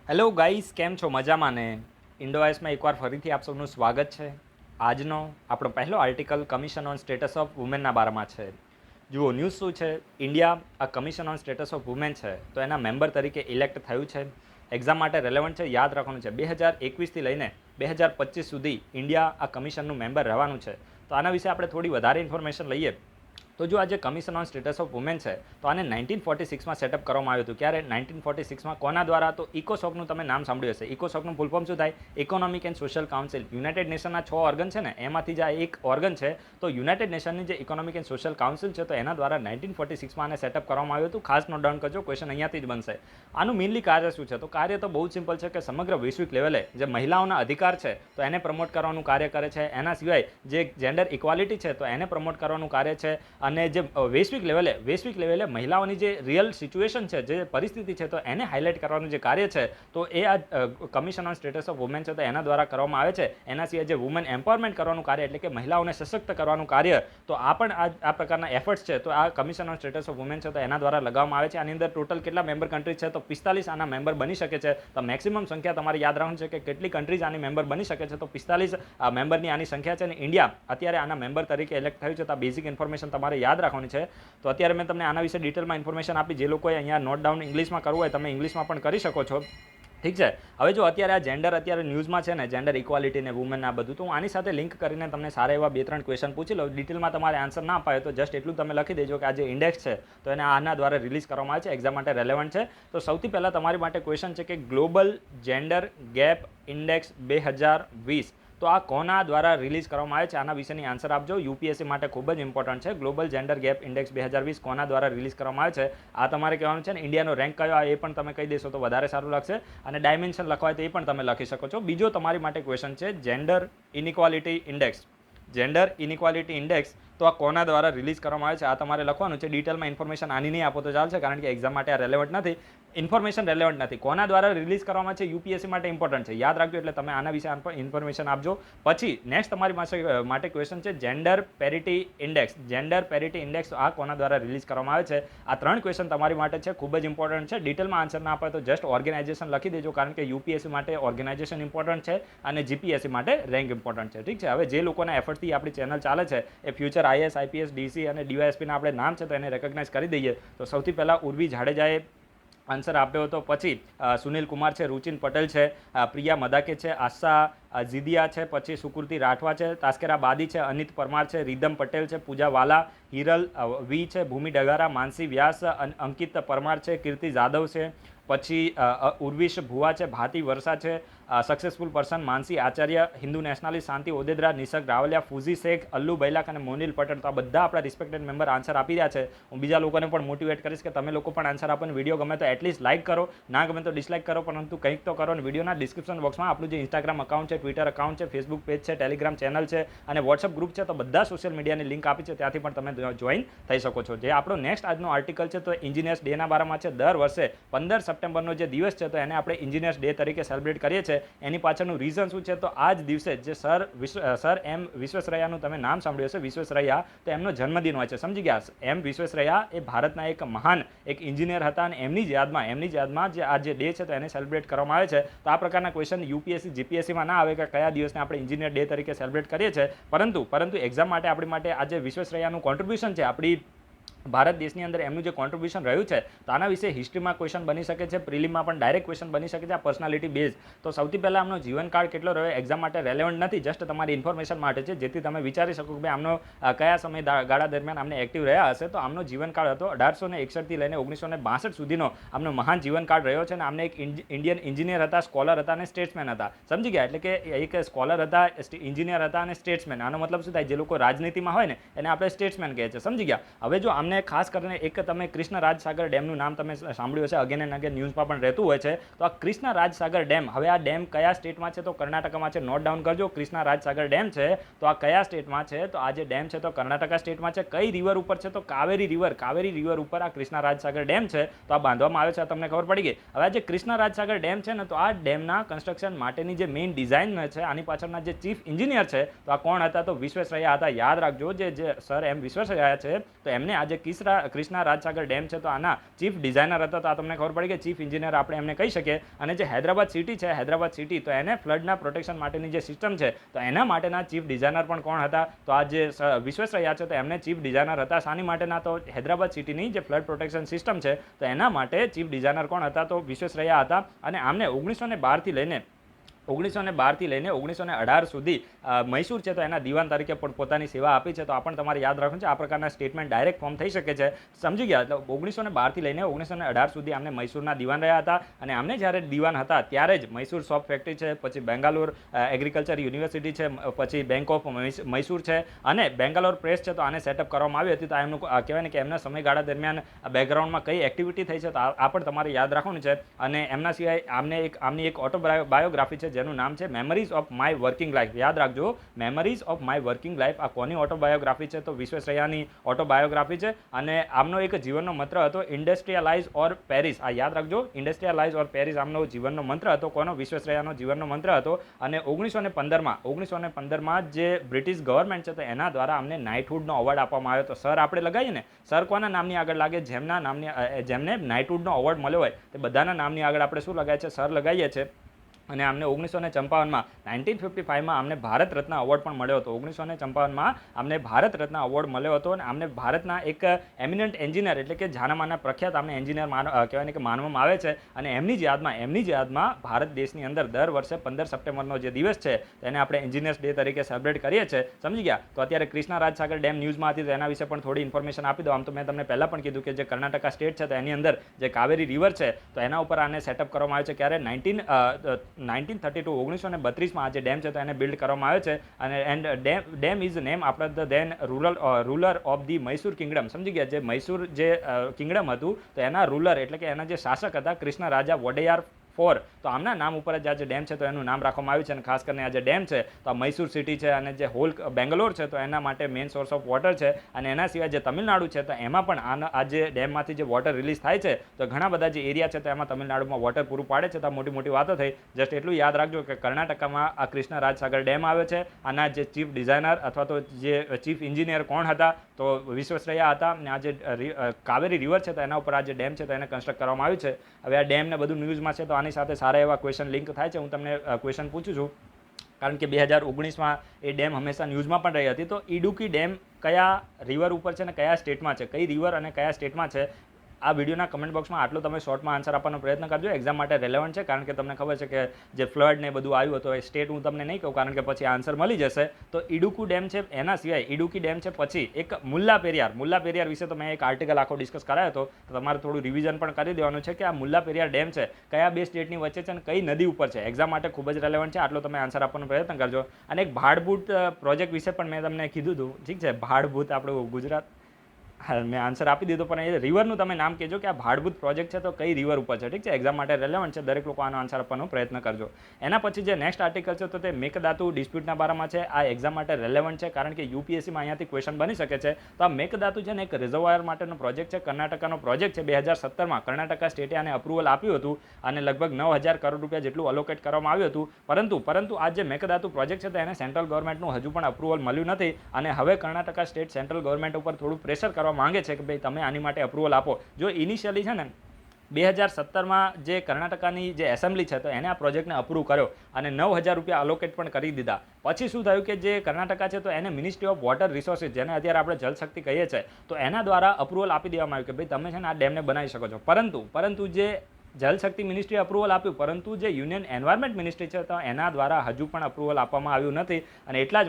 Hello guys, કેમ છો? મજામાં ને? ઇન્ડોઆઈસમાં એકવાર ફરીથી આપ સૌનું સ્વાગત છે. આજનો આપણો પહેલો article commission on status of વુમેનના બારામાં છે. જુઓ ન્યૂઝ શું છે. ઇન્ડિયા આ commission on status of women છે તો એના મેમ્બર તરીકે ઇલેક્ટ થયું છે. એક્ઝામ માટે રેલેવન્ટ છે, યાદ રાખવાનું છે. 2021થી લઈને 2025 સુધી ઇન્ડિયા આ કમિશનનું મેમ્બર રહેવાનું છે. તો આના વિશે આપણે થોડી વધારે ઇન્ફોર્મેશન લઈએ તો જો આજે commission on status of women છે તો આને 1946માં સેટઅપ કરવામાં આવ્યું હતું. ક્યારે? 1946માં. કોના દ્વારા? તો ઇકોસોકનું તમે નામ સાંભળ્યું હશે. ઇકોસોકનું ફૂલ ફોર્મ શું થાય? Economic and social council. United નેશનના 6 ઓર્ગન છે ને, એમાંથી જ આ એક ઓર્ગન છે. તો યુનાઇટેડ નેશનની જે ઇકોનોમિક એન્ડ સોશિયલ કાઉન્સિલ છે તો એના દ્વારા 1946માં આને સેટઅપ કરવામાં આવ્યું હતું. ખાસ નોટ ડાઉન કરજો, ક્વેશ્ચન અહીંયાથી જ બનશે. આનું મેઇનલી કાર્ય શું છે? તો કાર્ય તો બહુ જ સિમ્પલ છે કે સમગ્ર વૈશ્વિક લેવલે જે મહિલાઓના અધિકાર છે તો એને પ્રમોટ કરવાનું કાર્ય કરે છે. એના સિવાય જે જેન્ડર ઇક્વાલિટી છે તો એને પ્રમોટ કરવાનું કાર્ય છે. અને જે વૈશ્વિક લેવલે મહિલાઓની જે રિયલ સિચ્યુએશન છે, જે પરિસ્થિતિ છે તો એને હાઇલાઇટ કરવાનું જે કાર્ય છે તો એ આ commission on status of women છે તો એના દ્વારા કરવામાં આવે છે. એના સિવાય જે વુમેન એમ્પાવરમેન્ટ કરવાનું કાર્ય એટલે કે મહિલાઓને સશક્ત કરવાનું કાર્ય તો આ પણ આ પ્રકારના એફર્ટ્સ છે તો આ commission on status of women છે તો એના દ્વારા લગાવવામાં આવે છે. આની અંદર ટોટલ કેટલા મેમ્બર કન્ટ્રીઝ છે? તો 45 આના મેમ્બર બની શકે છે. તો મેક્સિમમ સંખ્યા તમારે યાદ રાખવાનું છે કે કેટલી કન્ટ્રીઝ આની મેમ્બર બની શકે છે. તો 45 મેમ્બરની આની સંખ્યા છે અને ઇન્ડિયા અત્યારે આના મેમ્બર તરીકે ઇલેક્ટ થયું છે. તો આ બેઝિક ઇન્ફોર્મેશન તમારે યાદ રાખવાની છે. તો અત્યારે મેં તમને આના વિશે ડિટેલમાં ઇન્ફોર્મેશન આપી. જે લોકોએ અહીંયા નોટ ડાઉન ઇંગ્લિશમાં કરવું હોય તમે ઇંગ્લિશમાં પણ કરી શકો છો. ઠીક છે. હવે જો અત્યારે આ જેન્ડર અત્યારે ન્યૂઝમાં છે ને, જેન્ડર ઇક્વાલિટી ને વુમેન આ બધું, તો હું આની સાથે લિંક કરીને તમને સારા એવા 2-3 ક્વેશ્ચન પૂછી લઉં. ડિટેલમાં તમારે આન્સર ના અપાય તો જસ્ટ એટલું તમે લખી દેજો કે આ જે ઇન્ડેક્સ છે તો એને આના દ્વારા રિલીઝ કરવામાં આવે છે, એક્ઝામ માટે રેલેવન્ટ છે. તો સૌથી પહેલાં તમારી માટે ક્વેશ્ચન છે કે ગ્લોબલ જેન્ડર ગેપ ઇન્ડેક્સ 2020 તો આ કોના દ્વારા રિલીઝ કરવામાં આવે છે? આના વિશેની આન્સર આપજો. યુપીએસસી માટે ખૂબ જ ઇમ્પોર્ટન્ટ છે. ગ્લોબલ જેન્ડર ગેપ ઇન્ડેક્સ 2020 કોના દ્વારા રિલીઝ કરવામાં આવે છે? આ તમારે કહેવાનું છે ને. ઇન્ડિયાનો રેન્ક કયો એ પણ તમે કહી દેશો તો વધારે સારું લાગશે. અને ડાયમેન્શન લખવા હોય તો એ પણ તમે લખી શકો છો. બીજો તમારી માટે ક્વેશ્ચન છે gender inequality index. Gender inequality index તો આ કોના દ્વારા રિલીઝ કરવામાં આવે છે? આ તમારે લખવાનું છે. ડિટેલમાં ઇન્ફોર્મેશન આની નહીં આપો તો ચાલશે, કારણ કે એક્ઝામ માટે આ રેલેવન્ટ નથી. ઇન્ફોર્મેશન રેલેવન્ટ નથી. કોના દ્વારા રિલીઝ કરવામાં છે? યુપીએસસી માટે ઇમ્પોર્ટન્ટ છે, યાદ રાખજો. એટલે તમે આના વિશે ઇન્ફોર્મેશન આપજો. પછી નેક્સ્ટ તમારી માટે ક્વેશ્ચન છે gender parity index. Gender parity index આ કોના દ્વારા રિલીઝ કરવામાં આવે છે? આ 3 ક્વેશ્ચન તમારી માટે છે, ખૂબ જ ઇમ્પોર્ટન્ટ છે. ડિટેલમાં આન્સર ના આપે તો જસ્ટ ઓર્ગેનાઇઝેશન લખી દેજો, કારણ કે યુપીએસસી માટે ઓર્ગેનાઇઝેશન ઇમ્પોર્ટન્ટ છે અને જીપીએસસી માટે રેન્ક ઇમ્પોર્ટન્ટ છે. ઠીક છે. હવે જે લોકોના એફર્ટથી આપણી ચેનલ ચાલે છે એ ફ્યુચર આઈએસ, આઈપીએસ, ડીસી અને ડીવાયએસપીના આપણે નામ છે તો એને રેકગ્નાઇઝ કરી દઈએ. તો સૌથી પહેલાં ઉર્વી જાડેજાએ આન્સર આપ્યો હતો. પછી સુનિલ કુમાર છે, રુચિન પટેલ છે, પ્રિયા મદાકે છે, આશા ઝીદિયા છે, પછી સુકૃતિ રાઠવા છે, તાસ્કેરા બાદી છે, અનિત પરમાર છે, રીધમ પટેલ છે, પૂજા વાલા, હિરલ વી છે, ભૂમિ ડગારા, માનસી વ્યાસ, અંકિત પરમાર છે, કીર્તિ જાદવ છે, પછી ઉર્વિશ ભુવા છે, ભાતી વર્ષા છે, સક્સેસફુલ પર્સન માનસી આચાર્ય, હિન્દુ નેશનાલિસ્ટ શાંતિ ઓદેદરા, નિસક રાવલિયા, ફૂઝી શેખ, અલ્લુ બૈલાક અને મોનિલ પટેલ. તો આ બધા આપણા રિસ્પેક્ટેડ મેમ્બર આન્સર આપી રહ્યા છે. હું બીજા લોકોને પણ મોટિવેટ કરીશ કે તમે લોકો પણ આન્સર આપો. વિડીયો ગમે તો એટલીસ્ટ લાઇક કરો, ના ગમે તો ડિસલાઇક કરો, પરંતુ કંઈક તો કરો. અને વિડીયોના ડિસ્ક્રિપ્શન બોક્સમાં આપણું જે ઇન્સ્ટાગ્રામ અકાઉન્ટ છે, ટ્વિટર અકાઉન્ટ છે, ફેસબુક પેજ છે, ટેલિગ્રામ ચેનલ છે અને વોટ્સઅપ ગ્રુપ છે, તો બધા સોશિયલ મીડિયાની લિંક આપી છે, ત્યાંથી પણ તમે જોઈન થઈ શકો છો. જે આપણો નેક્સ્ટ આજનો આર્ટિકલ છે તો એન્જિનિયર્સ ડેના બારામાં છે. દર વર્ષે 15 સપ્ટેમ્બરનો જે દિવસ છે તો એને આપણે એન્જિનિયર્સ ડે તરીકે સેલિબ્રેટ કરીએ છીએ. એની પાછળનું રીઝન શું છે? તો આ જ દિવસે જે સર એમ વિશ્વેશ્વરૈયાનું તમે નામ સાંભળ્યું હશે, વિશ્વેશ્વરૈયા, તો એમનો જન્મદિન હોય છે. સમજી ગયા? એમ વિશ્વેશ્વરૈયા એ ભારતના એક મહાન એક એન્જિનિયર હતા અને એમની જ યાદમાં જે આ જે ડે છે તો એને સેલિબ્રેટ કરવામાં આવે છે. તો આ પ્રકારના ક્વેશ્ચન યુપીએસસી જીપીએસસીમાં ના આવે કે કયા દિવસને આપણે એન્જિનિયર ડે તરીકે સેલિબ્રેટ કરીએ છીએ, પરંતુ એક્ઝામ માટે આપણી માટે આ જે વિશ્વેશ્વરૈયાનું કોન્ટ્રીબ્યુશન છે, આપણી ભારત દેશની અંદર એમનું જે કોન્ટ્રીબ્યુશન રહ્યું છે તો આના વિશે હિસ્ટ્રીમાં ક્વેશ્ચન બની શકે છે, પ્રિલિમમાં પણ ડાયરેક્ટ ક્વેશ્ચન બની શકે છે, આ પર્સનાલિટી બેઝ. તો સૌથી પહેલાં આમનો જીવનકાળ કેટલો રહ્યો એક્ઝામ માટે રેલેવન્ટ નથી, જસ્ટ તમારી ઇન્ફોર્મેશન માટે છે, જેથી તમે વિચારી શકો કે ભાઈ આમનો કયા સમય ગાળા દરમિયાન આમને એક્ટિવ રહ્યા હશે. તો આમનો જીવનકાળ હતો 1861થી લઈને 1962 સુધીનો આમનો મહાન જીવનકાળ રહ્યો છે. અને આમને એક ઇન્ડિયન એન્જિનિયર હતા, સ્કોલર હતા અને સ્ટેટ્સમેન હતા. સમજી ગયા? એટલે કે એક સ્કોલર હતા, એન્જિનિયર હતા અને સ્ટેટ્સમેન. આનો મતલબ શું થાય? જે લોકો રાજનીતિમાં હોય ને એને આપણે સ્ટેટ્સમેન કહે છે. સમજી ગયા? હવે જો આમને ખાસ કરીને એક તમે કૃષ્ણ રાજસાગર ડેમનું નામ તમે સાંભળ્યું હશે, અગેન એન્ડ અગેન ન્યૂઝમાં પણ રહેતું હોય છે. તો આ કૃષ્ણ રાજસાગર ડેમ, હવે આ ડેમ કયા સ્ટેટમાં છે? તો કર્ણાટકમાં છે. નોટ ડાઉન કરજો. કૃષ્ણ રાજસાગર ડેમ છે તો આ કયા સ્ટેટમાં છે? તો આ જે ડેમ છે તો કર્ણાટકા સ્ટેટમાં છે. કઈ રિવર ઉપર છે? તો કાવેરી રિવર ઉપર આ કૃષ્ણ રાજસાગર ડેમ છે તો આ બાંધવામાં આવ્યો છે. તમને ખબર પડી ગઈ. હવે આ જે કૃષ્ણ રાજસાગર ડેમ છે ને તો આ ડેમના કન્સ્ટ્રક્શન માટેની જે મેઇન ડિઝાઇન છે, આની પાછળના જે ચીફ એન્જિનિયર છે તો આ કોણ હતા? તો વિશ્વેશ્વરૈયા હતા. યાદ રાખજો, જે સર એમ વિશ્વેશ્વરૈયા છે તો એમને આ જે ક્રિષ્ના રાજસાગર ડેમ છે તો આના ચીફ ડિઝાઇનર હતા. તો આ તમને ખબર પડી કે ચીફ એન્જિનિયર આપણે એમને કહી શકીએ. અને જે હૈદરાબાદ સિટી છે, હૈદરાબાદ સિટી, તો એને ફ્લડના પ્રોટેક્શન માટેની જે સિસ્ટમ છે તો એના માટેના ચીફ ડિઝાઇનર પણ કોણ હતા? તો આ જે વિશ્વેશ્વરૈયા છે તો એમને ચીફ ડિઝાઇનર હતા. શાની માટેના? તો હૈદરાબાદ સિટીની જે ફ્લડ પ્રોટેક્શન સિસ્ટમ છે તો એના માટે ચીફ ડિઝાઇનર કોણ હતા? તો વિશ્વેશ્વરૈયા હતા. અને આમને 1912થી લઈને 1918 સુધી મૈસૂર છે તો એના દીવાન તરીકે પણ પોતાની સેવા આપી છે. તો આ પણ તમારે યાદ રાખવું છે. આ પ્રકારના સ્ટેટમેન્ટ ડાયરેક્ટ ફોર્મ થઈ શકે છે. સમજી ગયા? એટલે 1912થી લઈને 1918 સુધી આમને મૈસૂરના દીવાન રહ્યા હતા. અને આમને જ્યારે દીવાન હતા ત્યારે જ મૈસૂર સોપ ફેક્ટરી છે, પછી બેંગાલુર એગ્રીકલ્ચર યુનિવર્સિટી છે, પછી બેંક ઓફ મૈસૂર છે અને બેંગાલોર પ્રેસ છે તો આને સેટઅપ કરવામાં આવી હતી. તો એમનું કહેવાય ને કે એમના સમયગાળા દરમિયાન બેકગ્રાઉન્ડમાં કઈ એક્ટિવિટી થઈ છે તો આ પણ તમારે યાદ રાખવાનું છે. અને એમના સિવાય આમની એક ઓટોબાયોગ્રાફી છે જેનું નામ છે memories of my working life. યાદ રાખજો, memories of my working life. આ કોની ઓટોબાયોગ્રાફી છે? તો વિશ્વેશ્વરૈયાની ઓટોબાયોગ્રાફી છે. અને આમનો એક જીવનનો મંત્ર હતો ઇન્ડસ્ટ્રીયલાઇઝ ઓર પેરિસ. આ યાદ રાખજો, ઇન્ડસ્ટ્રીયલાઇઝ ઓર પેરિસ આમનો જીવનનો મંત્ર હતો. કોનો? વિશ્વેશ્વરૈયાનો જીવનનો મંત્ર હતો. અને 1915માં જે બ્રિટિશ ગવર્મેન્ટ છે તો એના દ્વારા અમને નાઇટહુડનો એવોર્ડ આપવામાં આવ્યો. તો સર આપણે લગાવીએ ને, સર કોના નામની આગળ લાગે? જેમને નાઇટહુડનો એવોર્ડ મળ્યો હોય તે બધાના નામની આગળ આપણે શું લગાવીએ છીએ? સર લગાવીએ છીએ. અને આમને 1955માં 1955માં આમને ભારત રત્ન એવોર્ડ પણ મળ્યો હતો. 1955માં આમને ભારત રત્ન એવોર્ડ મળ્યો હતો. અને આમને ભારતના એક એમિનન્ટ એન્જિનિયર એટલે કે જાનામાના પ્રખ્યાત આમને એન્જિનિયર કહેવાય કે માનવામાં આવે છે. અને એમની જ યાદમાં ભારત દેશની અંદર દર વર્ષે 15 સપ્ટેમ્બરનો જે દિવસ છે તેને આપણે એન્જિનિયર્સ ડે તરીકે સેલિબ્રેટ કરીએ છીએ. સમજી ગયા? તો અત્યારે ક્રિષ્ના રાજસાગર ડેમ ન્યૂઝમાં હતી તો એના વિશે પણ થોડી ઇન્ફોર્મેશન આપી દો. આમ તો મેં તમને પહેલાં પણ કીધું કે જે કર્ણાટકા સ્ટેટ છે તો એની અંદર જે કાવેરી રિવર છે તો એના ઉપર આને સેટઅપ કરવામાં આવ્યો છે. ક્યારે? 1932માં આ જે ડેમ છે તો એને બિલ્ડ કરવામાં આવ્યો છે. અને dam is name after the then ruler of the Mysore kingdom. સમજી ગયા? જે મૈસૂર જે કિંગડમ હતું તો એના રૂલર એટલે કે એના જે શાસક હતા કૃષ્ણ રાજા વોડેયાર 4. તો આમના નામ ઉપર જ આ જે ડેમ છે તો એનું નામ રાખવામાં આવ્યું છે. અને ખાસ કરીને આ જે ડેમ છે તો આ મૈસૂર સિટી છે અને જે હોલ બેંગ્લોર છે તો એના માટે મેઇન સોર્સ ઓફ વોટર છે. અને એના સિવાય જે તમિલનાડુ છે તો એમાં પણ આ જે ડેમમાંથી જે વોટર રિલીઝ થાય છે તો ઘણા બધા જે એરિયા છે તો એમાં તમિલનાડુમાં વોટર પૂરું પાડે છે. તો મોટી મોટી વાતો થઈ. જસ્ટ એટલું યાદ રાખજો કે કર્ણાટકામાં આ કૃષ્ણ રાજસાગર ડેમ આવે છે. આના જે ચીફ ડિઝાઇનર અથવા તો જે ચીફ એન્જિનિયર કોણ હતા? તો વિશ્વેશ્વરૈયા હતા. અને આ જે કાવેરી રિવર છે તો એના ઉપર આ જે ડેમ છે તો એને કન્સ્ટ્રક્ટ કરવામાં આવ્યું છે. હવે આ ડેમને બધું ન્યૂઝમાં છે તો આની સાથે સારા એવા ક્વેશ્ચન લિંક થાય છે. હું તમને ક્વેશ્ચન પૂછું છું કારણ કે 2019માં એ ડેમ હંમેશા ન્યૂઝમાં પણ રહી હતી. તો ઇડુકી ડેમ કયા રિવર ઉપર છે અને કયા સ્ટેટમાં છે? કઈ રિવર અને કયા સ્ટેટમાં છે? આ વિડીયોના કમેન્ટ બોક્સમાં આટલો તમે શોર્ટમાં આન્સર આપવાનો પ્રયત્ન કરજો. એક્ઝામ માટે રેલેવન્ટ છે કારણ કે તમને ખબર છે કે જે ફ્લડ ને બધું આવ્યું હતું એ સ્ટેટ હું તમને નહીં કહું કારણ કે પછી આન્સર મળી જશે. તો ઇડુકુ ડેમ છે. એના સિવાય ઇડુકી ડેમ છે. પછી એક મુલ્લા પેરિયાર વિશે તો મેં એક આર્ટિકલ આખો ડિસ્કસ કરાયો હતો. તો તમારે થોડું રિવિઝન પણ કરી દેવાનું છે કે આ મુલ્લા પેરિયાર ડેમ છે કયા બે સ્ટેટની વચ્ચે છે અને કઈ નદી ઉપર છે. એક્ઝામ માટે ખૂબ જ રેલેવન્ટ છે. આટલો તમે આન્સર આપવાનો પ્રયત્ન કરજો. અને એક ભાડભૂત પ્રોજેક્ટ વિશે પણ મેં તમને કીધું હતું. ઠીક છે? ભાડભૂત આપણું ગુજરાત મેં આન્સર આપી દીધો પણ એ રિવરનું તમે નામ કહેજો કે આ ભાડભૂત પ્રોજેક્ટ છે તો કઈ રિવર ઉપર છે. ઠીક છે? એક્ઝામ માટે રેલેવન્ટ છે. દરેક લોકો આનો આન્સર આપવાનો પ્રયત્ન કરજો. એના પછી જે નેક્સ્ટ આર્ટિકલ છે તો તે મેકદાતુ ડિસ્પ્યુટના બારામાં છે. આ એક્ઝામ માટે રેલેવન્ટ છે કારણ કે યુપીએસસીમાં અહીંયાથી ક્વેશ્ચન બની શકે છે. તો આ મેકદાતુ છે ને એક રિઝર્વાયર માટેનો પ્રોજેક્ટ છે. કર્ણાટકાનો પ્રોજેક્ટ છે. 2017માં કર્ણાટકા સ્ટેટે આને અપ્રુવલ આપ્યું હતું અને લગભગ 9,000 કરોડ રૂપિયા જેટલું અલોકેટ કરવામાં આવ્યું હતું. પરંતુ આ જે મેકદાતુ પ્રોજેક્ટ છે તો એને સેન્ટ્રલ ગવર્મેન્ટનું હજુ પણ અપ્રુવલ મળ્યું નથી. અને હવે કર્ણાટકા સ્ટેટ સેન્ટ્રલ ગવર્મેન્ટ ઉપર થોડું પ્રેશર કરવા માંગે છે કે ભાઈ તમે આની માટે અપ્રુવલ આપો. જો ઇનિશિયલી છે ને 2017માં જે કર્ણાટકાની જે એસેમ્બલી છે તો એને આ પ્રોજેક્ટને અપ્રૂવ કર્યો અને 9,000 રૂપિયા અલોકેટ પણ કરી દીધા. પછી શું થયું કે જે કર્ણાટકા છે તો એને મિનિસ્ટ્રી ઓફ વોટર રિસોર્સિસ જેને અત્યારે આપણે જલશક્તિ કહીએ છીએ તો એના દ્વારા અપ્રુવલ આપી દેવામાં આવ્યું કે ભાઈ તમે છે ને આ ડેમને બનાવી શકો છો. પરંતુ જે જલશક્તિ મિનિસ્ટ્રીએ અપ્રુવલ આપ્યું પરંતુ જે યુનિયન એન્વાયરમેન્ટ મિનિસ્ટ્રી છે તો એના દ્વારા હજુ પણ અપ્રુવલ આપવામાં આવ્યું નથી. અને એટલા જ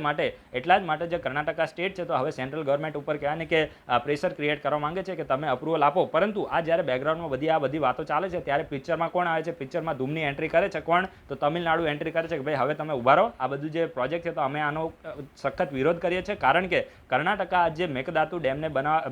માટે જે કર્ણાટકા સ્ટેટ છે તો હવે સેન્ટ્રલ ગવર્મેન્ટ ઉપર કહેવાય ને કે પ્રેશર ક્રિએટ કરવા માંગે છે કે તમે અપ્રુવલ આપો. પરંતુ આ જ્યારે બેકગ્રાઉન્ડમાં આ બધી વાતો ચાલે છે ત્યારે પિક્ચરમાં કોણ આવે છે? પિક્ચરમાં ધૂમની એન્ટ્રી કરે છે કોણ? તો તમિલનાડુ એન્ટ્રી કરે છે કે ભાઈ હવે તમે ઉભા રહો. આ બધું જે પ્રોજેક્ટ છે તો અમે આનો સખત વિરોધ કરીએ છીએ કારણ કે કર્ણાટકા જે મેકદાતુ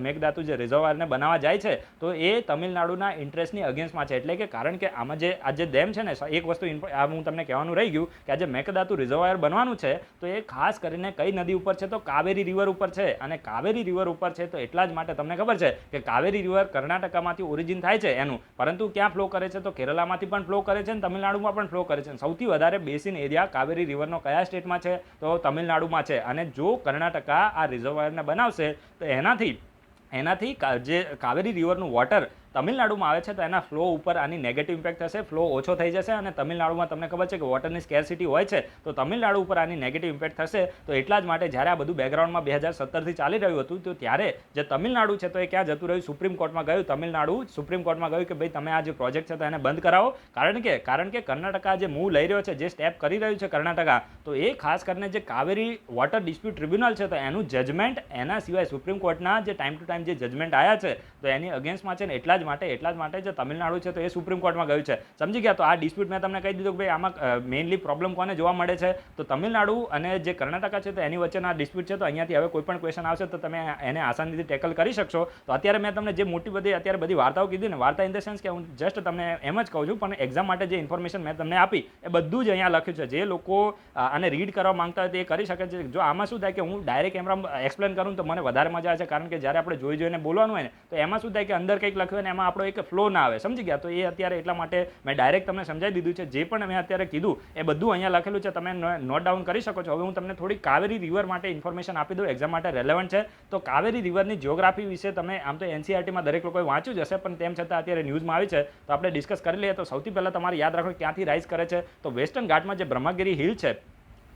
મેકદાતુ જે રિઝર્વાયરને બનાવવા જાય છે તો એ તમિલનાડુના ઇન્ટરેસ્ટની અગેન્સ્ટમાં છે. એટલે કે કારણ કે આમાં જે આ જે ડેમ છે ને એક વસ્તુ હું તમને કહેવાનું રહી ગયું કે આ જે મેકદાતુ રિઝર્વાયર બનવાનું છે તો એ ખાસ કરીને કઈ નદી ઉપર છે? તો કાવેરી રિવર ઉપર છે. અને કાવેરી રિવર ઉપર છે તો એટલા જ માટે તમને ખબર છે કે કાવેરી રિવર કર્ણાટકામાંથી ઓરિજિન થાય છે એનું, પરંતુ ક્યાં ફ્લો કરે છે? તો કેરલામાંથી પણ ફ્લો કરે છે અને તમિલનાડુમાં પણ ફ્લો કરે છે. સૌથી વધારે બેસિન એરિયા કાવેરી રિવરનો કયા સ્ટેટમાં છે? તો તમિલનાડુમાં છે. અને જો કર્ણાટકા આ રિઝર્વાયરને બનાવશે તો એનાથી એનાથી જે કાવેરી રિવરનું વોટર તમિલનાડુમાં આવે છે તો એના ફ્લો ઉપર આની નેગેટિવ ઇમ્પેક્ટ થશે, ફ્લો ઓછો થઈ જશે અને તમિલનાડુમાં તમને ખબર છે કે વોટરની સ્કેરસિટી હોય છે, તો તમિલનાડુ ઉપર આની નેગેટિવ ઇમ્પેક્ટ થશે. તો એટલા જ માટે જ્યારે આ બધું બેકગ્રાઉન્ડમાં 2017થી ચાલી રહ્યું હતું, તો ત્યારે જે તમિલનાડુ છે તો એ ક્યાં જતું રહ્યું, સુપ્રીમ કોર્ટમાં ગયું. તમિલનાડુ સુપ્રીમ કોર્ટમાં ગયું કે ભાઈ તમે આ જે પ્રોજેક્ટ છે તો એને બંધ કરાવો, કારણ કે કર્ણાટકા જે મૂવ લઈ રહ્યો છે, જે સ્ટેપ કરી રહ્યું છે કર્ણાટકા, તો એ ખાસ કરીને જે કાવેરી વોટર ડિસ્પ્યુટ ટ્રિબ્યુનલ છે તો એનું જજમેન્ટ, એના સિવાય સુપ્રીમ કોર્ટના જે ટાઈમ ટુ ટાઈમ જે જજમેન્ટ આવ્યા છે તો એની અગેન્સ્ટમાં છે ને એટલા જ માટે જે તમિલનાડુ છે તો એ સુપ્રીમ કોર્ટમાં ગયું છે. સમજી ગયા? તો આ ડિસ્પ્યુટ મેં તમને કહી દીધું કે ભાઈ આમાં મેઇનલી પ્રોબ્લેમ કોને જોવા મળે છે, તો તમિલનાડુ અને જે કર્ણાટકા છે તો એની વચ્ચેના ડિસ્પ્યુટ છે. તો અહીંયાથી હવે કોઈ પણ ક્વેશ્ચન આવશે તો તમે એને આસાનીથી ટેકલ કરી શકશો. તો અત્યારે મેં તમને જે મોટી બધી વાર્તાઓ કીધી ને, વાર્તા ઇન ધ સેન્સ કે હું જસ્ટ તમને એમ જ કહું છું, પણ એક્ઝામ માટે જે ઇન્ફોર્મેશન મેં તમને આપી એ બધું જ અહીંયા લખ્યું છે. જે લોકો આને રીડ કરવા માંગતા હોય તે કરી શકે છે. જો આમાં શું થાય કે હું ડાયરેક્ટ કેમેરા એક્સપ્લેન કરું તો મને વધારે મજા આવે છે, કારણ કે જ્યારે આપણે જોઈને બોલવાનું હોય ને તો એમાં શું થાય કે અંદર કંઈક લખ્યું હોય ને એમાં આપણો એક ફ્લો ના આવે. સમજી ગયા? તો એ અત્યારે એટલા માટે મેં ડાયરેક્ટ તમને સમજાવી દીધું છે. જે પણ મેં અત્યારે કીધું એ બધું અહીંયા લખેલું છે, તમે નોટ ડાઉન કરી શકો છો. હવે હું તમને થોડી કાવેરી રિવર માટે ઇન્ફોર્મેશન આપી દઉં, એક્ઝામ માટે રેલેવન્ટ છે. તો કાવેરી રિવરની જિયોગ્રાફી વિશે તમે આમ તો એનસીઆરટીમાં દરેક લોકોએ વાંચ્યું જ હશે, પણ તેમ છતાં અત્યારે ન્યૂઝમાં આવી છે તો આપણે ડિસ્કસ કરી લઈએ. તો સૌથી પહેલાં તમારે યાદ રાખો ક્યાંથી રાઇઝ કરે છે, તો વેસ્ટર્ન ઘાટમાં જે બ્રહ્મગીરી હિલ છે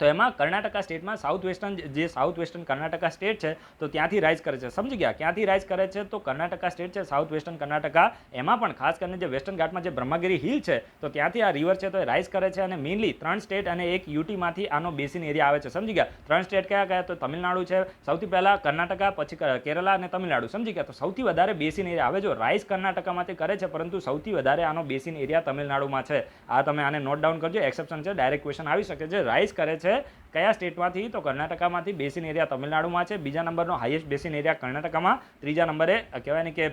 તો એમાં કર્ણાટકા સ્ટેટમાં સાઉથ વેસ્ટર્ન કર્ણાટકા સ્ટેટ છે તો ત્યાંથી રાઇઝ કરે છે. સમજી ગયા? ક્યાંથી રાઇઝ કરે છે, તો કર્ણાટકા સ્ટેટ છે, સાઉથ વેસ્ટર્ન કર્ણાટકા, એમાં પણ ખાસ કરીને જે વેસ્ટર્ન ઘાટમાં જે બ્રહ્મગીરી હિલ છે તો ત્યાંથી આ રિવર છે તો એ રાઇઝ કરે છે. અને મેઇનલી 3 સ્ટેટ અને એક યુટીમાંથી આનો બેસિન એરિયા આવે છે. સમજી ગયા? 3 સ્ટેટ કયા તો તમિલનાડુ છે, સૌથી પહેલા કર્ણાટકા, પછી કેરલા અને તમિલનાડુ. સમજી ગયા? તો સૌથી વધારે બેસિન એરિયા આવે. જો રાઇઝ કર્ણાટકામાંથી કરે છે, પરંતુ સૌથી વધારે આનો બેસિન એરિયા તમિલનાડુમાં છે. આ તમે આને નોટ ડાઉન કરજો, એક્સેપ્શન છે, ડાયરેક્ટ ક્વેશ્ચન આવી શકે છે. રાઇઝ કરે છે કયા સ્ટેટમાંથી, તો કર્ણાટકામાંથી. બેસિન એરિયા તમિલનાડુમાં છે. બીજા નંબરનો હાઈએસ્ટ બેસિન એરિયા કર્ણાટકામાં, ત્રીજા નંબરે કહેવાય ને કે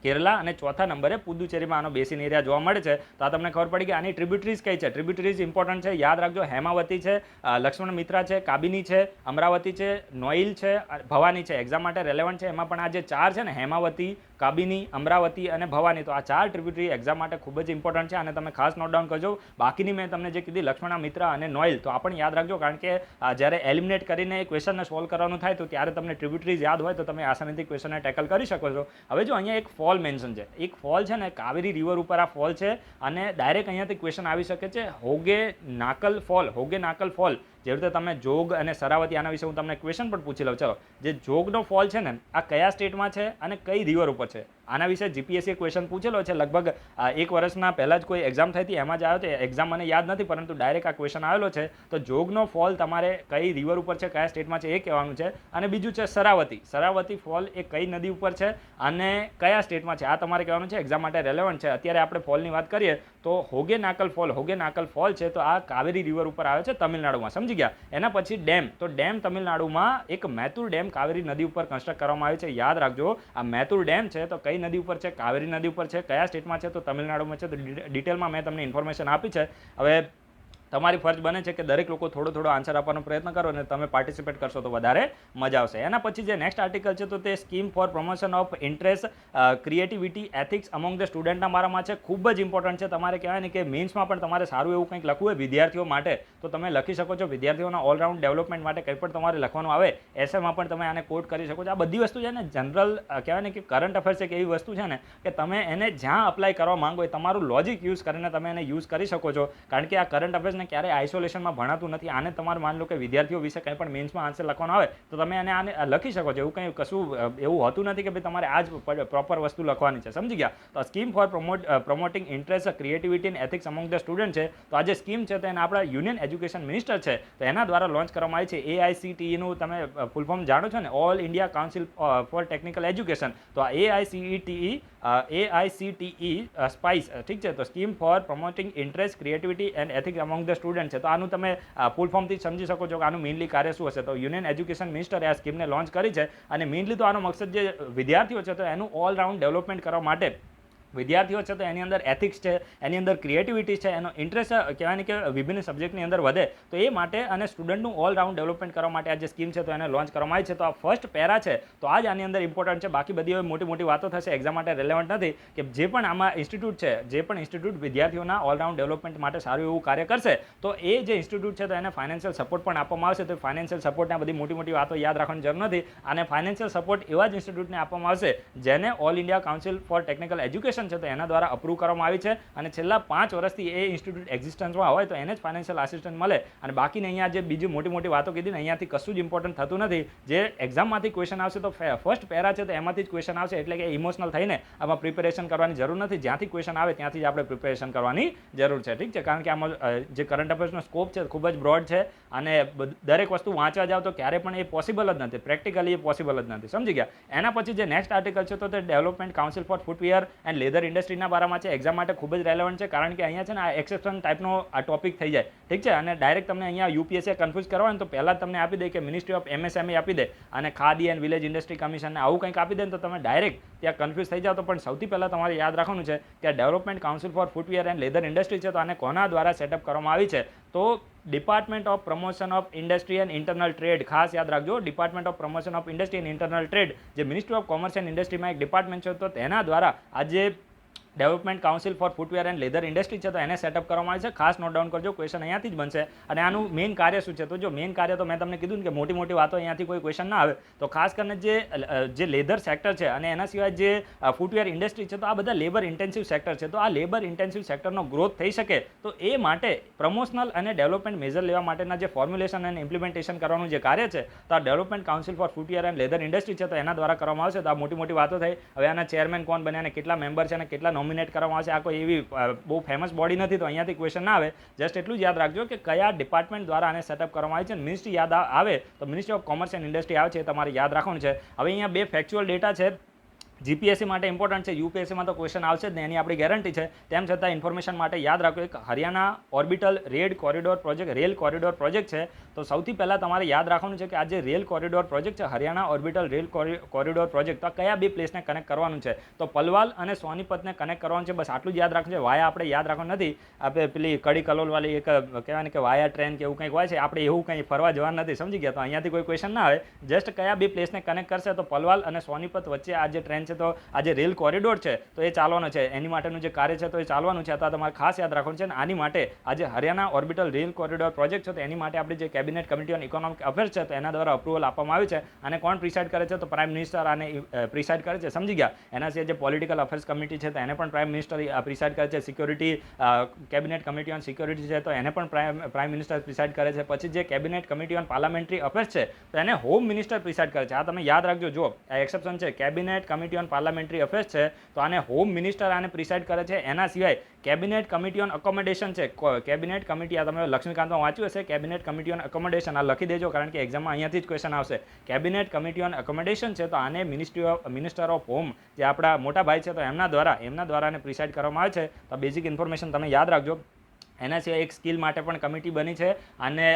કેરલા, અને ચોથા નંબરે પુદુચેરીમાં આનો બેસિન એરિયા જોવા મળે છે. તો આ તમને ખબર પડી કે આની ટ્રિબ્યુટરીઝ કઈ છે. ટ્રિબ્યુટરીઝ ઇમ્પોર્ટન્ટ છે, યાદ રાખજો. હેમાવતી છે, લક્ષ્મણ મિત્રા છે, કાબિની છે, અમરાવતી છે, નોઇલ છે, ભવાની છે. એક્ઝામ માટે રેલેવન્ટ છે. એમાં પણ આ જે 4 છે ને, હેમાવતી, કાબિની, અમરાવતી અને ભવાની, તો આ 4 ટ્રિબ્યુટરી એક્ઝામ માટે ખૂબ જ ઇમ્પોર્ટન્ટ છે અને તમે ખાસ નોટ ડાઉન કરજો. બાકીની મેં તમને જે કીધી લક્ષ્મણ મિત્રા અને નોઇલ, તો આ પણ યાદ રાખજો, કારણ કે જ્યારે એલિમિનેટ કરીને ક્વેશ્ચનને સોલ્વ કરવાનું થાય તો ત્યારે તમને ટ્રિબ્યુટરીઝ યાદ હોય તો તમે આસાનીથી ક્વેશ્ચનને ટેકલ કરી શકો છો. હવે જો અહીંયા એક ફોલ મેન્શન છે, એક ફોલ છે ને, કાવેરી રિવર ઉપર આ ફોલ છે અને ડાયરેક્ટ અહીંયાથી ક્વેશ્ચન આવી શકે છે. હોગે નાકલ ફોલ, જેવી રીતે તમે જોગ અને સરાવતી, આના વિશે હું તમને ક્વેશ્ચન પણ પૂછી લઉં. ચલો, જે જોગનો ફોલ છે ને આ કયા સ્ટેટમાં છે અને કઈ રિવર ઉપર છે, આના વિશે જીપીએસસી ક્વેશ્ચન પૂછેલો છે. લગભગ 1 વર્ષના પહેલાં જ કોઈ એક્ઝામ થઈ હતી, એમાં જ આવ્યો છે. એક્ઝામ મને યાદ નથી, પરંતુ ડાયરેક્ટ આ ક્વેશ્ચન આવેલો છે. તો જોગનો ફોલ તમારે કઈ રિવર ઉપર છે, કયા સ્ટેટમાં છે એ કહેવાનું છે. અને બીજું છે સરાવતી ફોલ, એ કઈ નદી ઉપર છે અને કયા સ્ટેટમાં છે, આ તમારે કહેવાનું છે. એક્ઝામ માટે રેલેવન્ટ છે. અત્યારે આપણે ફોલની વાત કરીએ તો હોગે નાકલ ફોલ છે તો આ કાવેરી રિવર ઉપર આવે છે તમિલનાડુમાં. સમજી ગયા? એના પછી ડેમ, તો ડેમ તમિલનાડુમાં એક મેતુર ડેમ કાવેરી નદી ઉપર કન્સ્ટ્રક્ટ કરવામાં આવ્યો છે. યાદ રાખજો, આ મેતુર ડેમ છે તો કઈ નદી ઉપર છે, કાવેરી નદી ઉપર છે, કયા સ્ટેટમાં છે, તો તમિલનાડુમાં છે. તો ડિટેલમાં મેં તમને ઇન્ફોર્મેશન આપી છે. હવે તમારી ફરજ બને છે કે દરેક લોકો થોડો આન્સર આપવાનો પ્રયત્ન કરો અને તમે પાર્ટિસિપેટ કરશો તો વધારે મજા આવશે. એના પછી જે નેક્સ્ટ આર્ટિકલ છે તો તે scheme for promotion of interest, creativity, ethics among the સ્ટુડન્ટના મારામાં છે. ખૂબ જ ઇમ્પોર્ટન્ટ છે. તમારે કહેવાય ને કે મેન્સમાં પણ તમારે સારું એવું કંઈક લખવું હોય વિદ્યાર્થીઓ માટે તો તમે લખી શકો છો. વિદ્યાર્થીઓના ઓલરાઉન્ડ ડેવલપમેન્ટ માટે કંઈ પણ તમારે લખવાનું આવે, એસેમાં પણ તમે આને કોટ કરી શકો છો. આ બધી વસ્તુ છે ને જનરલ કહેવાય ને કે કરંટ અફેર્સ એક એવી વસ્તુ છે ને કે તમે એને જ્યાં અપ્લાય કરવા માંગો હોય તમારું લોજિક યુઝ કરીને તમે એને યુઝ કરી શકો છો. કારણ કે આ કરંટ અફેર્સને ક્યારેય આઇસોલેશનમાં ભણાતું નથી. આને તમારે માન લો કે વિદ્યાર્થીઓ વિશે કંઈ પણ મેન્સમાં આન્સર લખવાનો આવે તો તમે આને લખી શકો છો. એવું કંઈ કશું એવું હોતું નથી કે ભાઈ તમારે આ જ પ્રોપર વસ્તુ લખવાની છે. સમજી ગયા? તો scheme for promoting interest, creativity and ethics among the student છે. તો આ જે સ્કીમ છે તેને આપણા યુનિયન એજ્યુકેશન મિનિસ્ટર છે તો એના દ્વારા લોન્ચ કરવામાં આવી છે. AICTEનું તમે ફૂલ ફોર્મ જાણો છો ને, all India council four technical education. તો આ AICTE સ્પાઇસ, ઠીક છે. તો scheme for promoting interest, creativity and ethics among the student છે. તો આનું તમે ફૂલ ફોર્મથી સમજી શકો છો કે આનું મેઇનલી કાર્ય શું હશે. તો યુનિયન એજ્યુકેશન મિનિસ્ટરે આ સ્કીમને લોન્ચ કરી છે અને મેઇનલી તો આનો મકસદ જે વિદ્યાર્થીઓ છે તો એનું ઓલરાઉન્ડ ડેવલપમેન્ટ કરવા માટે વિદ્યાર્થીઓ છે તો એની અંદર એથિક્સ છે, એની અંદર ક્રિએટિવિટી છે, એનો ઇન્ટરેસ્ટ કહેવાય ને કે વિભિન્ન સબ્જેક્ટની અંદર વધે, તો એ માટે અને સ્ટુડન્ટનું ઓલરાઉન્ડ ડેવલપમેન્ટ કરવા માટે આ જે સ્કીમ છે તો એને લોન્ચ કરવામાં આવી છે. તો આ ફર્સ્ટ પેરા છે તો આ જ આની અંદર ઇમ્પોર્ટન્ટ છે. બાકી બધી મોટી મોટી વાતો થશે, એક્ઝામ માટે રેલેવન્ટ નથી. કે જે પણ આમાં ઇન્સ્ટિટ્યૂટ છે, જે પણ ઇન્સ્ટિટ્યૂટ વિદ્યાર્થીઓના ઓલરાઉન્ડ ડેવલપમેન્ટ માટે સારું એવું કાર્ય કરશે, તો એ જે ઇન્સ્ટિટ્યૂટ છે તો એને ફાઇનાન્શિયલ સપોર્ટ પણ આપવામાં આવશે. તો ફાઇનાન્શિયલ સપોર્ટને બધી મોટી મોટી વાતો યાદ રાખવાની જરૂર નથી. અને ફાઇનાન્શિયલ સપોર્ટ એવા જ ઇન્સ્ટિટ્યૂટને આપવામાં આવશે જેને all India council four technical education છે તો એના દ્વારા અપ્રૂવ કરવામાં આવી છે, અને છેલ્લા 5 વર્ષથી એ ઇન્સ્ટિટ્યૂટ એક્ઝિસ્ટન્સમાં હોય તો એને જ ફાઇનાન્શિયલ આસિસ્ટન્ટ મળે. અને બાકીને અહીંયા જે બીજી મોટી મોટી વાતો કીધી ને અહીંયાથી કશું જ ઇમ્પોર્ટન્ટ થતું નથી. જે એક્ઝામમાંથી ક્વેશ્ચન આવશે તો ફર્સ્ટ પેરા છે તો એમાંથી જ ક્વેશ્ચન આવશે, એટલે કે ઇમોશનલ થઈને આમાં પ્રિપેરેશન કરવાની જરૂર નથી. જ્યાંથી ક્વેશ્ચન આવે ત્યાંથી જ આપણે પ્રિપેરેશન કરવાની જરૂર છે. ઠીક છે, કારણ કે આમાં જે કરંટ અફેર્સનો સ્કોપ છે ખૂબ જ બ્રોડ છે, અને દરેક વસ્તુ વાંચવા જાવ તો ક્યારે પણ એ પોસિબલ જ નથી, પ્રેક્ટિકલી એ પોસિબલ જ નથી. સમજી ગયા? એના પછી જે નેક્સ્ટ આર્ટિકલ છે તો તે development council for footwear and leather ઇન્ડસ્ટ્રીના બારામાં છે. એક્ઝામ માટે ખૂબ જ રેલેવન્ટ છે, કારણ કે અહીંયા છે ને આ એક્સેપ્શન ટાઈપનો આ ટોપિક થઈ જાય. ઠીક છે, અને ડાયરેક્ટ તમને અહીંયા યુપીએસસી કન્ફ્યુઝ કરવા ને તો પહેલાં તમને આપી દે કે મિનિસ્ટ્રી ઓફ MSME આપી દે અને ખાદી એન્ડ વિલેજ ઇન્ડસ્ટ્રી કમિશનને આવું કંઈક આપી દે ને તો તમે ડાયરેક્ટ ત્યાં કન્ફ્યુઝ થઈ જાવ. તો પણ સૌથી પહેલાં તમારે યાદ રાખવાનું છે કે development council for footwear and leather industry છે તો આને કોના દ્વારા સેટઅપ કરવામાં આવી છે? તો department of promotion of industry and internal trade. ખાસ યાદ રાખજો, department of promotion of industry and internal trade જે મિનિસ્ટ્રી ઓફ કોમર્સ એન્ડ ઇન્ડસ્ટ્રીમાં એક ડિપાર્ટમેન્ટ છે તો તેના દ્વારા આજે development council for footwear and leather industry છે તો એને સેટઅપ કરવામાં આવે છે. ખાસ નોટ ડાઉન કરજો, ક્વેશ્ચન અહીંયાથી જ બનશે. અને આનું મેઇન કાર્ય શું છે? તો જો મેઇન કાર્ય તો મેં તમને કીધું ને કે મોટી મોટી વાતો અહીંયાથી કોઈ ક્વેશ્ચન ના આવે, તો ખાસ કરીને જે લેધર સેક્ટર છે અને એના સિવાય જે ફૂટવેર ઇન્ડસ્ટ્રી છે તો આ બધા લેબર ઇન્ટેન્સિવ સેક્ટર છે. તો આ લેબર ઇન્ટેન્સિવ સેક્ટરનો ગ્રોથ થઈ શકે તો એ માટે પ્રમોશનલ અને ડેવલપમેન્ટ મેજર લેવા માટેના જે ફોર્મ્યુલેશન અને ઇમ્પ્લિમેન્ટેશન કરવાનું જે કાર્ય છે તો આ development council for footwear and leather industry છે તો એના દ્વારા કરવામાં આવશે. તો આ મોટી મોટી વાતો થઈ. હવે આના ચેરમેન કોણ બન્યા અને કેટલા મેમ્બર છે અને કેટલા નોમિનેટ કરવામાં આવશે, કોઈ એવી બહુ ફેમસ બોડી નથી તો અહીંયાથી ક્વેશ્ચન ના આવે. જસ્ટ એટલું જ યાદ રાખજો કે કયા ડિપાર્ટમેન્ટ દ્વારા આને સેટઅપ કરવામાં આવે છે. મિનિસ્ટ્રી યાદ આવે તો ministry of commerce and industry આવે છે, તમારે યાદ રાખવાનું છે. હવે અહીંયા બે ફેક્ચ્યુઅલ ડેટા છે, જીપીએસસી માટે ઇમ્પોર્ટન્ટ છે, યુપીએસસીમાં તો ક્વેશ્ચન આવશે જ ને, એની આપણી ગેરંટી છે. તેમ છતાં ઇન્ફોર્મેશન માટે યાદ રાખો, એક Haryana orbital red corridor project, rail corridor project છે. તો સૌથી પહેલાં તમારે યાદ રાખવાનું છે કે આ જે રેલ કોરિડોર પ્રોજેક્ટ છે, Haryana orbital rail corridor project, તો કયા બે પ્લેસને કનેક્ટ કરવાનું છે? તો પલવાલ અને સોનીપતને કનેક્ટ કરવાનું છે. બસ આટલું જ યાદ રાખવું છે. વાયા આપણે યાદ રાખવાનું નથી. આપણે પેલી કડી કલોલવાળી એક કહેવાય ને કે વાયા ટ્રેન કે એવું કંઈક હોય છે, આપણે એવું કંઈ ફરવા જવાનું નથી. સમજી ગયા? તો અહીંયાથી કોઈ ક્વેશ્ચન ના આવે. જસ્ટ કયા બે પ્લેસને કનેક્ટ કરશે? તો પલવાલ અને સોનીપત વચ્ચે આ જે ટ્રેન છે તો આ જે રેલ કોરિડોર છે તો એ ચાલવાનો છે, એની માટેનું જે કાર્ય છે તો એ ચાલવાનું છે. તો તમારે ખાસ યાદ રાખવાનું છે. અને આની માટે આ જે Haryana orbital rail corridor project છે તો એની માટે આપણી જે cabinet committee on economic affairs છે તો એના દ્વારા અપ્રુવલ આપવામાં આવ્યું છે. અને કોણ પ્રિસાઇડ કરે છે? તો પ્રાઇમ મિનિસ્ટર આને પ્રિસાઇડ કરે છે. સમજી ગયા? એના સિવાય જે પોલિટિકલ અફેર્સ કમિટી છે તો એને પણ પ્રાઇમ મિનિસ્ટર પ્રિસાઇડ કરે છે. Security cabinet committee on security છે તો એને પણ પ્રાઇમ મિનિસ્ટર પ્રિસાઇડ કરે છે. પછી જે cabinet committee on parliamentary affairs છે તો એને હોમ મિનિસ્ટર પ્રિસાઇડ કરે છે. આ તમે યાદ રાખજો. જો આ એક્સેપ્શન છે, cabinet committee on parliamentary affairs છે તો આને હોમ મિનિસ્ટર આને પ્રિસાઇડ કરે છે. એના સિવાય કેબિનેટ કમિટી ઓન અકોમોડેશન છે, કેબિનેટ કમિટી, આ તમે લક્ષ્મીકાંતમાં વાંચ્યું હશે, કેબિનેટ કમિટી ઓન અકોમોડેશન, આ લખી દેજો કારણ કે એક્ઝામમાં અહીંયાથી જ ક્વેશ્ચન આવશે. કેબિનેટ કમિટી ઓન અકોમોડેશન છે તો આને મિનિસ્ટર ઓફ હોમ જે આપણા મોટા ભાઈ છે તો એમના દ્વારા આને પ્રિસાઇડ કરવામાં આવે છે. તો બેઝિક ઇન્ફોર્મેશન તમે યાદ રાખજો. એના સિવાય એક સ્કિલ માટે પણ કમિટી બની છે અને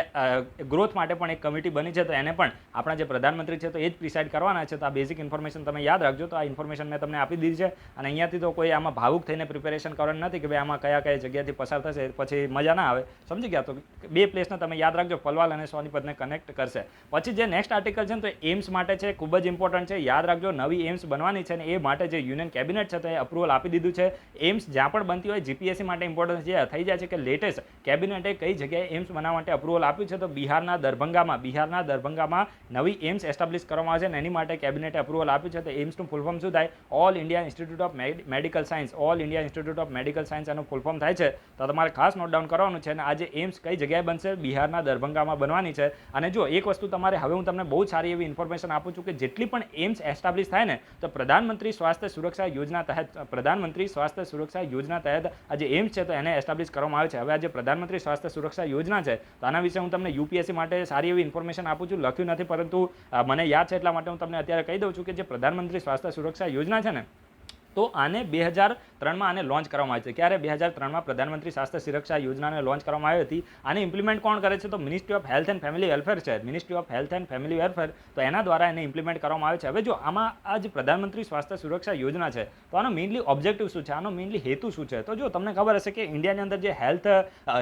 ગ્રોથ માટે પણ એક કમિટી બની છે તો એને પણ આપણા જે પ્રધાનમંત્રી છે તો એ જ પ્રિસાઇડ કરવાના છે. તો આ બેઝિક ઇન્ફોર્મેશન તમે યાદ રાખજો. તો આ ઇન્ફોર્મેશન મેં તમને આપી દીધી છે. અને અહીંયાથી તો કોઈ આમાં ભાવુક થઈને પ્રિપેરેશન કરવાનું નથી કે ભાઈ આમાં કયા કયા જગ્યાથી પસાર થશે પછી મજા ના આવે. સમજી ગયા? તો બે પ્લેસને તમે યાદ રાખજો, પલવાલ અને સોનીપતને કનેક્ટ કરશે. પછી જે નેક્સ્ટ આર્ટિકલ છે તો એમ્સ માટે છે, ખૂબ જ ઇમ્પોર્ટન્ટ છે. યાદ રાખજો, નવી એમ્સ બનવાની છે અને એ માટે જે યુનિયન કેબિનેટ છે તો એ અપ્રુવલ આપી દીધું છે. એમ્સ જ્યાં પણ બનતી હોય જીપીએસસી માટે ઇમ્પોર્ટન્ટ જે થઈ જાય છે કે લેટેસ્ટ કેબિનેટે કઈ જગ્યાએ એમ્સ બનાવવા માટે અપ્રુવલ આપ્યું છે? તો બિહારના દરભંગામાં નવી એમ્સ એસ્ટાબ્લિશ કરવામાં આવે છે અને એની માટે કેબિનેટે અપ્રુવલ આપ્યું છે. તો એમ્સનું ફૂલ ફોર્મ શું થાય? All India institute of medical science. All India institute of medical science એનું ફૂલ ફોર્મ થાય છે. તો તમારે ખાસ નોટ ડાઉન કરવાનું છે. અને આજે એમ્સ કઈ જગ્યાએ બનશે? બિહારના દરભંગામાં બનવાની છે. અને જો એક વસ્તુ તમારે હવે હું તમને બહુ સારી એવી ઇન્ફોર્મેશન આપું છું કે જેટલી પણ એમ્સ એસ્ટાબ્લિશ થાય ને તો પ્રધાનમંત્રી સ્વાસ્થ્ય સુરક્ષા યોજના તહેત આજે એમ્સ છે તો એને એસ્ટાબ્લિશ કરવામાં આવે છે. હવે આજે પ્રધાનમંત્રી સ્વાસ્થ્ય સુરક્ષા યોજના છે તો આના વિશે હું તમને યુપીએસસી માટે સારી એવી ઇન્ફોર્મેશન આપું છું. લખ્યું નથી પરંતુ મને યાદ છે એટલા માટે હું તમને અત્યારે કહી દઉં છું કે જે પ્રધાનમંત્રી સ્વાસ્થ્ય સુરક્ષા યોજના છે ને તો આને 2003માં આને લોન્ચ કરવામાં આવી છે. ક્યારે? 2003માં પ્રધાનમંત્રી સ્વાસ્થ્ય સુરક્ષા યોજનાને લોન્ચ કરવામાં આવી હતી. આને ઇમ્પ્લિમેન્ટ કોણ કરે છે? તો ministry of health and family welfare છે. Ministry of health and family welfare, તો એના દ્વારા એને ઇમ્પ્લિમેન્ટ કરવામાં આવે છે. હવે જો આમાં આ જે પ્રધાનમંત્રી સ્વાસ્થ્ય સુરક્ષા યોજના છે, તો આનો મેઇનલી ઓબ્જેક્ટિવ શું છે? આનો મેઇનલી હેતુ શું છે? તો જો તમને ખબર હશે કે ઇન્ડિયાની અંદર જે હેલ્થ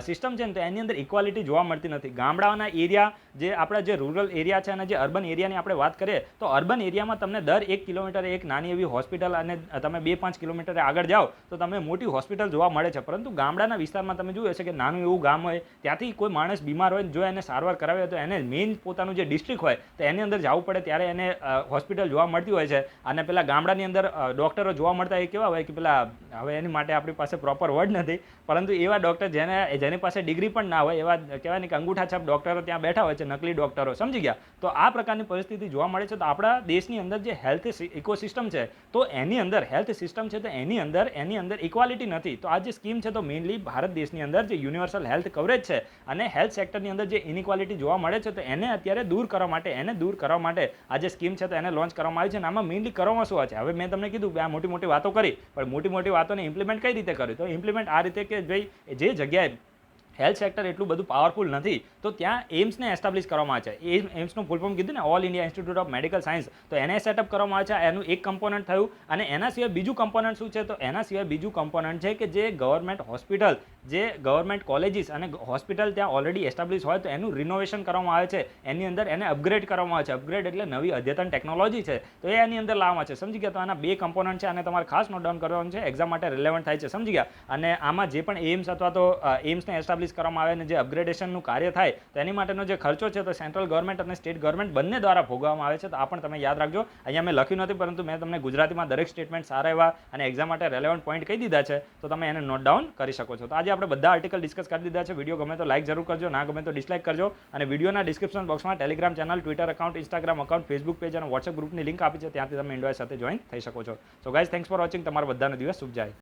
સિસ્ટમ છે ને, તો એની અંદર ઇક્વાલિટી જોવા મળતી નથી. ગામડાઓના એરિયા, જે આપણા જે રૂરલ એરિયા છે અને જે અર્બન એરિયાની આપણે વાત કરીએ, તો અર્બન એરિયામાં તમને દર 1 કિલોમીટરે એક નાની એવી હોસ્પિટલ, અને તમે 2-5 કિલોમીટરે આગળ જાઓ તો તમને મોટી હોસ્પિટલ જોવા મળે છે. પરંતુ ગામડાના વિસ્તારમાં તમે જોયું હશે કે નાનું એવું ગામ હોય, ત્યાંથી કોઈ માણસ બીમાર હોય, જો એને સારવાર કરાવી હોય તો એને મેઇન પોતાનું જે ડિસ્ટ્રિક્ટ હોય તો એની અંદર જવું પડે, ત્યારે એને હોસ્પિટલ જોવા મળતી હોય છે. અને પેલા ગામડાની અંદર ડૉક્ટરો જોવા મળતા એ કેવા હોય કે પેલા, હવે એની માટે આપણી પાસે પ્રોપર વર્ડ નથી, પરંતુ એવા ડૉક્ટર જેની પાસે ડિગ્રી પણ ના હોય, એવા કહેવાય ને કે અંગૂઠા છાપ ડૉક્ટરો ત્યાં બેઠા હોય છે, નકલી ડૉક્ટરો, સમજી ગયા? તો આ પ્રકારની પરિસ્થિતિ જોવા મળે છે. તો આપણા દેશની અંદર જે હેલ્થ ઇકોસિસ્ટમ છે, તો એની અંદર હેલ્થ સિસ્ટમ છે, તો એની અંદર ઇક્વાલિટી નથી. તો આ જે સ્કીમ છે, તો મેઇનલી ભારત દેશની અંદર જે યુનિવર્સલ હેલ્થ કવરેજ છે અને હેલ્થ સેક્ટરની અંદર જે ઇનઇક્વાલિટી જોવા મળે છે, તો એને અત્યારે દૂર કરવા માટે આ જે સ્કીમ છે તો એને લોન્ચ કરવામાં આવી છે. અને આમાં મેઇનલી કરવામાં શું છે? હવે મેં તમને કીધું કે આ મોટી વાતો કરી, પણ મોટી વાતોને ઇમ્પ્લિમેન્ટ કઈ રીતે કરી? તો ઇમ્પ્લિમેન્ટ આ રીતે કે ભાઈ, જે જગ્યાએ હેલ્થ સેક્ટર એટલું બધું પાવરફુલ નથી, તો ત્યાં એમ્સને એસ્ટાબ્લિશ કરવામાં આવે છે. એમ્સનું ફૂલ ફોર્મ કીધું ને, all India institute of medical science, તો એને સેટઅપ કરવામાં આવે છે. એનું એક કમ્પોનન્ટ થયું. અને એના સિવાય બીજું કમ્પોનન્ટ શું છે? તો એના સિવાય બીજું કમ્પોનન્ટ છે કે જે ગવર્મેન્ટ હોસ્પિટલ, જે ગવર્મેન્ટ કોલેજીસ અને હોસ્પિટલ ત્યાં ઓલરેડી એસ્ટાબ્લિશ હોય, તો એનું રિનોવેશન કરવામાં આવે છે. એની અંદર એને અપગ્રેડ કરવામાં આવે છે. અપગ્રેડ એટલે નવી અદ્યતન ટેકનોલોજી છે, તો એ એની અંદર લાવવામાં છે. સમજી ગયા? તો આના 2 કમ્પોનન્ટ છે, અને તમારે ખાસ નોટ ડાઉન કરવાનું છે, એક્ઝામ માટે રિલેવન્ટ થાય છે. સમજી ગયા? અને આમાં જે પણ એમ્સ અથવા તો એમ્સને એસ્ટાબ્લિશ કરવામાં આવે અને જે અપગ્રેડેશનનું કાર્ય થાય, તો એની માટેનો જે ખર્ચો છે, તો સેન્ટ્રલ ગવર્મેન્ટ અને સ્ટેટ ગવર્મેન્ટ બંને દ્વારા ભોગવવામાં આવે છે. તો આ પણ તમે યાદ રાખજો. અહીંયા મેં લખ્યું નથી, પરંતુ મેં તમને ગુજરાતીમાં દરેક સ્ટેટમેન્ટ સારા એવા અને એક્ઝામ માટે રેલેવન્ટ પોઈન્ટ કહી દીધા છે, તો તમે એને નોટ ડાઉન કરી શકો છો. તો આજે આપણે બધા આર્ટિકલ ડિસ્કસ કરી દીધા છે. વિડીયો ગમે તો લાઈક જરૂર કરજો, ના ગમે તો ડિસલાઈક કરજો. અને વિડીયોના ડિસ્ક્રિપ્શન બોક્સમાં Telegram channel, Twitter account, Instagram account, Facebook page અને વોટ્સએપ ગ્રુપની લિંક આપી છે, ત્યાંથી તમે ઇન્ડોય સાથે જોઈન થઈ શકો છો. So guys, thanks for watching. તમારા બધાનો દિવસ શુભ જાય.